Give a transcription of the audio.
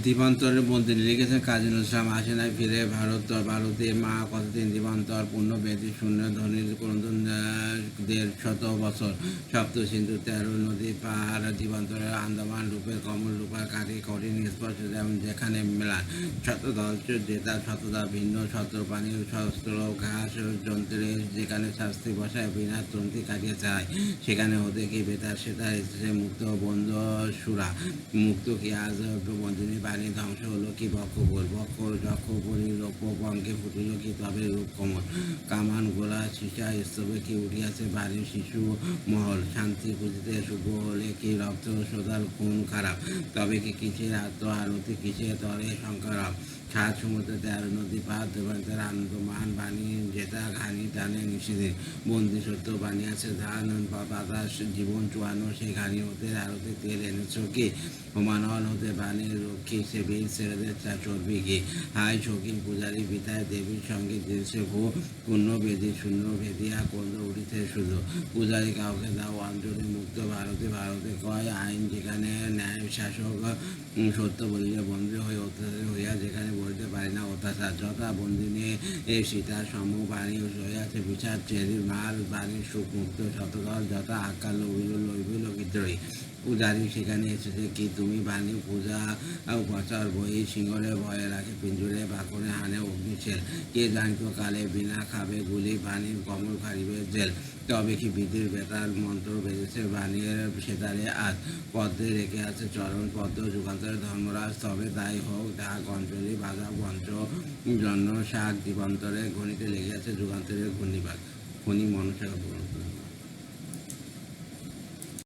দ্বীপান্তরের মধ্যে লিখেছেন কাজী নজরুল ইসলাম। আসেনায় ফিরে ভারতে মা কতদিন দ্বীপান্তর পূর্ণ বেদি শূন্য ধনির ক্রন্দন ১৫০ বছর। সপ্ত সিন্ধু ১৩ নদী পার দ্বীপান্তরের আন্দামান রূপের কমল রূপার কাঠি কঠিন স্পর্শ যেমন যেখানে মেলান শতদল জেতা শতদা ভিন্ন শত পানির শস্ত্র ঘাস যন্ত্রে যেখানে শাস্তি বসায় বিনা তন্তি কাটিয়ে চায় সেখানে হতে কি বেতার সেতার এসেছে মুক্ত বন্ধ সুরা। মুক্ত কি আজ বন্ধনী বাণী ধ্বংস হলো কি বক্ষপুর যক্ষ পরিরূপ পঙ্কে ফুটিল কি তবে রূপ কমল কামান গোলা সীসা স্তবে কি উঠিয়াছে বাড়ির শিশু মহল শান্তি খুঁজিতে শুভ হলে কি রক্ত সোদার খুন খারাপ তবে কি কিসের আত্ম আরতি কিসের তরে শঙ্করম সাত সমুদ্র ১৩ নদী পার দেবান্তর আনন্দমান বাণী জেতা ঘানি টানে নিষেধে বন্দি সত্য বানিয়াছে ধান বাতাস জীবন চুয়ানো সেই ঘানি হতে আরতি তেল এনেছ কি হোমানল হতে বাণীর রক্ষী সে বীর ছেলেদের চর্বি কি হাই শৌখিন পূজারী বিতায় দেবীর সঙ্গে দিয়েছে ভূ পূর্ণ বেদি শূন্য ভেদিয়া কন্দ উঠিতে শুধু পূজারী কাউকে দাও অঞ্জলি মুক্ত ভারতে কয় আইন যেখানে ন্যায় শাসক সত্য বলিলে বন্দী হয়ে অত্যাচারী হইয়া যেখানে বলতে পারি না অত্যাচার যথা বন্দিনী সীতা সম বাণী হইয়াছে বিচার চেরির মার বাণীর সুখ মুক্ত শতদল যথা আকাল লইবিল বিদ্রোহী পূজারী সেখানে এসেছে কি তুমি বাণী পূজা বছর বই সিংহরে ভয়ে রাখে পিঞ্জুরে বাকনে হানে অগ্নিশেল কে জানিত কালে বিনা খাবে গুলি বাণীর কমল ফারিবে জেল তবে কি বিধির বেতার মন্ত্র বেজেছে বাণীর সেতারে আজ পদ্মে রেখে আছে চরণ পদ্ম যুগান্তরের ধর্মরাজ তবে তাই হোক ঢাক অঞ্চলি বাজা পঞ্চ জন্ম শাক দ্বীপান্তরে ঘনিতে লেগে আছে যুগান্তরের ঘূর্ণিপাত খনি মনসা